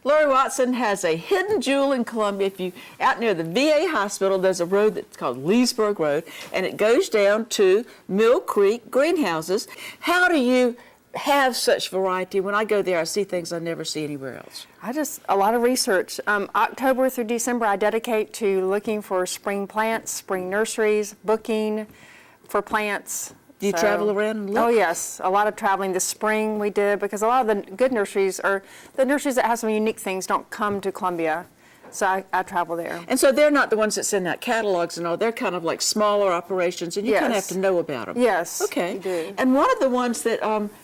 Lori Watson has a hidden jewel in Columbia. If you out near the VA hospital, there's a road that's called Leesburg Road, and it goes down to Mill Creek greenhouses. How do you have such variety? When I go there, I see things I never see anywhere else. A lot of research. October through December, I dedicate to looking for spring plants, spring nurseries, booking for plants. Do you travel around and look? Oh yes, a lot of traveling this spring we did, because a lot of the good nurseries, or the nurseries that have some unique things, don't come to Columbia. So I travel there. And so they're not the ones that send out catalogs and all. They're kind of like smaller operations, and you kind of have to know about them. Yes. Okay. You do. And one of the ones that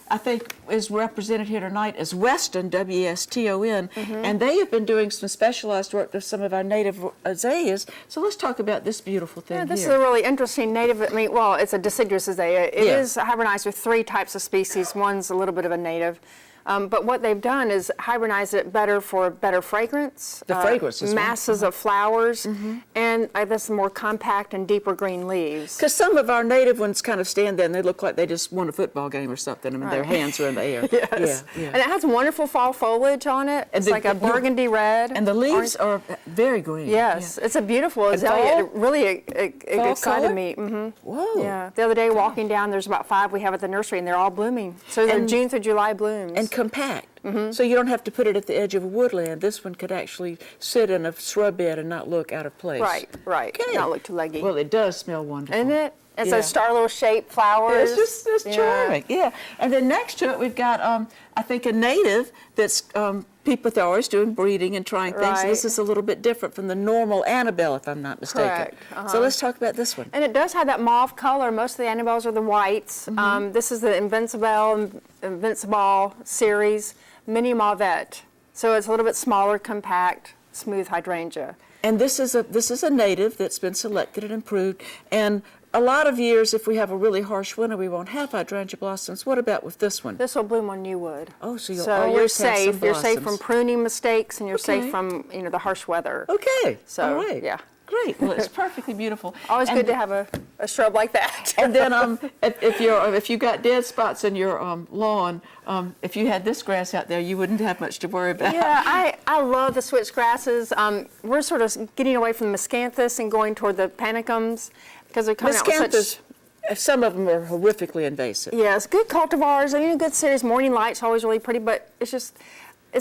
I think is represented here tonight is Weston, W-E-S-T-O-N, and they have been doing some specialized work with some of our native azaleas. So let's talk about this beautiful thing This here. is a really interesting native. Well, it's a deciduous azalea. It is hybridized with 3 types of species. One's a little bit of a native. But what they've done is hybridize it better for better fragrance. The fragrance is masses of flowers, and this more compact and deeper green leaves. Because some of our native ones kind of stand there and they look like they just won a football game or something. I mean, their hands are in the air. Yes. Yeah. And it has wonderful fall foliage on it. It's like a burgundy red. And the leaves are very green. Yes, it's a beautiful azalea. It really excited me. Whoa. Yeah. The other day walking down, there's about 5 we have at the nursery, and they're all blooming. So they're June through July blooms. And compact. So you don't have to put it at the edge of a woodland. This one could actually sit in a shrub bed and not look out of place. Right. Okay. Not look too leggy. Well, it does smell wonderful. Isn't it? It's those star little shaped flowers. It's charming. Yeah. And then next to it, we've got, I think, a native that's people are always doing breeding and trying things. Right. So this is a little bit different from the normal Annabelle, if I'm not mistaken. Correct. So let's talk about this one. And it does have that mauve color. Most of the Annabelles are the whites. This is the Invincible series, Mini Mauvette. So it's a little bit smaller, compact, smooth hydrangea. And this is a native that's been selected and improved. And a lot of years, if we have a really harsh winter, we won't have hydrangea blossoms. What about with this one? This will bloom on new wood. Oh, so you'll you're always have safe. some You're safe blossoms. from pruning mistakes, and you're safe from the harsh weather. Okay. So all right. yeah. Great. Well, it's perfectly beautiful. Always good to have a shrub like that. And then if you got dead spots in your lawn, if you had this grass out there, you wouldn't have much to worry about. Yeah, I love the switch grasses. We're sort of getting away from the miscanthus and going toward the panicums, because they're coming out with such... Some of them are horrifically invasive. Yes, good cultivars. I mean, a good series. Morning Light's always really pretty, but it's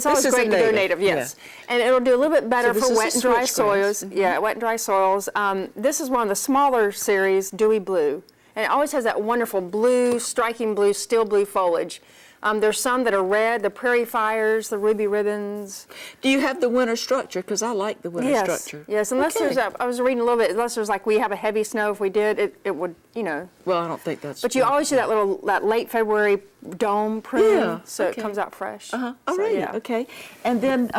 always great to go native, yes. Yeah. And it'll do a little bit better for wet and dry soils. Yeah, wet and dry soils. This is one of the smaller series, Dewey Blue. And it always has that wonderful blue, striking blue, steel blue foliage. There's some that are red, the prairie fires, the ruby ribbons. Do you have the winter structure? Because I like the winter structure. Yes, unless there's I was reading a little bit, unless there's like we have a heavy snow, if we did, it would, Well, I don't think that's But you always do that late February dome prune, so it comes out fresh. All right, okay. And then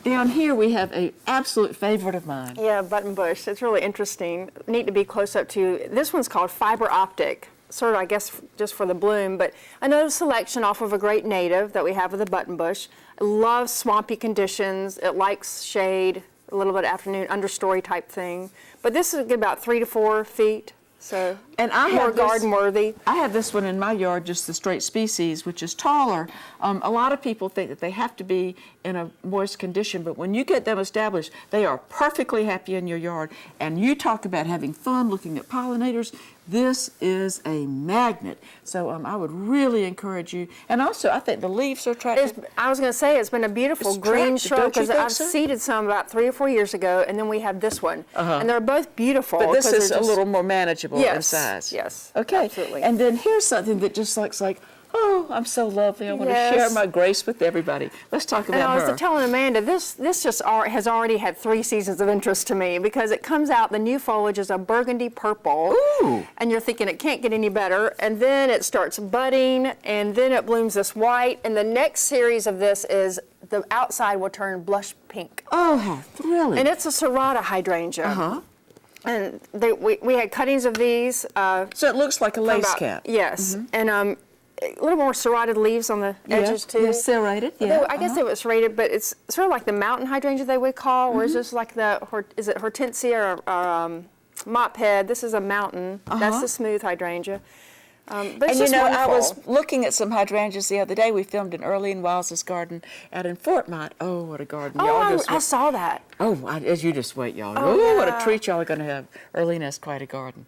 down here we have an absolute favorite of mine. Yeah, Buttonbush. It's really interesting. Neat to be close up to. This one's called Fiber Optic. Sort of, I guess, just for the bloom, but another selection off of a great native that we have with the Buttonbush. It loves swampy conditions. It likes shade, a little bit of afternoon understory type thing. But this is about 3 to 4 feet, so and I more have garden worthy. I have this one in my yard, just the straight species, which is taller. A lot of people think that they have to be in a moist condition, but when you get them established, they are perfectly happy in your yard. And you talk about having fun looking at pollinators. This is a magnet. So I would really encourage you. And also, I think the leaves are attractive. I was going to say, it's been a beautiful green shrub, because I've seeded some about 3 or 4 years ago, and then we have this one. And they're both beautiful. But this is a little more manageable in size. Yes, okay. Absolutely. And then here's something that just looks like, oh, I'm so lovely. I want to share my grace with everybody. Let's talk about her. And I was telling Amanda, this just has already had 3 seasons of interest to me, because it comes out, the new foliage is a burgundy purple. Ooh. And you're thinking it can't get any better. And then it starts budding, and then it blooms this white. And the next series of this is the outside will turn blush pink. Oh, how thrilling. And it's a serrata hydrangea. And we had cuttings of these. So it looks like a lace cap. Yes. And a little more serrated leaves on the edges too. Yeah, serrated. Yeah. I guess they were serrated, but it's sort of like the mountain hydrangea they would call, or is this like is it hortensia or mop head? This is a mountain. That's the smooth hydrangea. But it's And you just know, wonderful. I was looking at some hydrangeas the other day. We filmed in Early and Wild's garden out in Fort Mont. Oh, what a garden. Oh, I saw that. Oh, as you just wait, y'all. Oh, Oh, what a yeah. treat y'all are going to have. Early has quite a garden.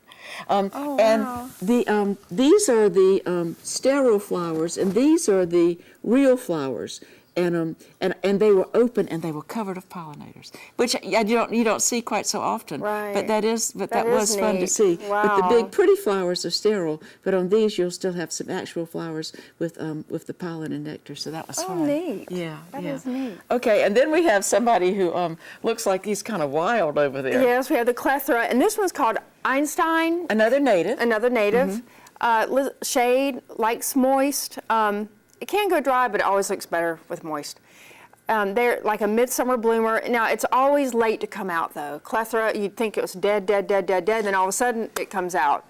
Oh, and wow. these are the sterile flowers, and these are the real flowers. And they were open and they were covered of pollinators, which you don't see quite so often. Right. But that was fun to neat. see. But the Wow. big pretty flowers are sterile. But on these you'll still have some actual flowers with the pollen and nectar. So that was fun. Oh, neat. Yeah. That yeah. is neat. Okay, and then we have somebody who looks like he's kind of wild over there. Yes, we have the Clethra, and this one's called Einstein. Another native. Another native. Shade, likes moist. It can go dry, but it always looks better with moist. They're like a midsummer bloomer. Now, it's always late to come out, though. Clethra, you'd think it was dead, then all of a sudden it comes out.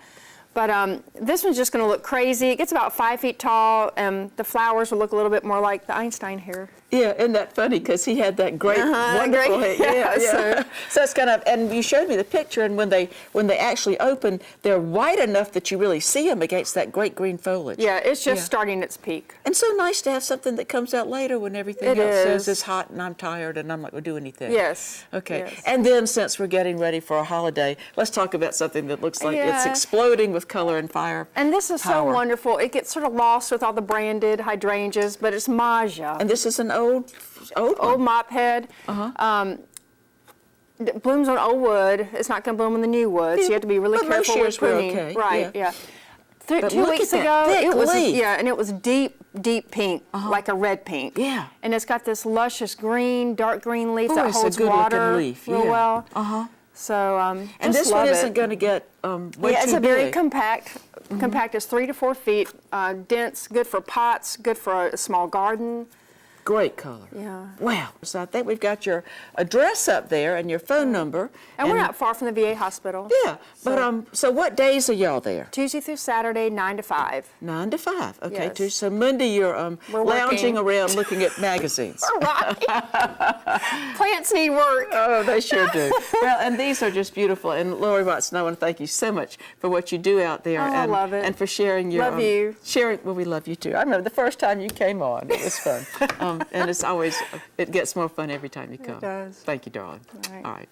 But this one's just going to look crazy. It gets about 5 feet tall, and the flowers will look a little bit more like the Einstein here. Yeah, isn't that funny? Because he had that great, wonderful great, hair. yeah. So it's kind of, and you showed me the picture, and when they actually open, they're white enough that you really see them against that great green foliage. Yeah, it's just starting its peak. And so nice to have something that comes out later when everything It else says is. it's hot and I'm tired and I'm not going to do anything. Yes. Okay. Yes. And then since we're getting ready for a holiday, let's talk about something that looks like it's Yeah. exploding with color and fire. And this is so power. wonderful. It gets sort of lost with all the branded hydrangeas, but it's Masja. And this is an old Old mop head. It blooms on old wood. It's not going to bloom on the new wood, so you have to be really But most careful with years we're pruning. okay, Right, yeah. But 2 look weeks at that ago, thick it was leaf. and it was deep pink, like a red pink. Yeah. And it's got this luscious green, dark green leaf Ooh, that it's a holds good-looking water leaf, real yeah. well. So And just this one love isn't it. going to get way Yeah, it's too a very big. compact. Compact is 3 to 4 feet, dense, good for pots, good for a small garden. Great color. Yeah. Wow. So I think we've got your address up there and your phone number. And we're not far from the VA hospital. Yeah. But so what days are y'all there? Tuesday through Saturday, 9 to 5. 9 to 5. Okay. Yes. Tuesday. So Monday you're We're lounging working. around looking at magazines. Right. Plants need work. Oh, they sure do. Well, and these are just beautiful. And Lori Watson, I want to thank you so much for what you do out there. Oh, I and, love it. And for sharing your Love you. Sharing. Well, we love you too. I remember the first time you came on. It was fun. And it's always, it gets more fun every time you come. does. Thank you, darling. All right. All right.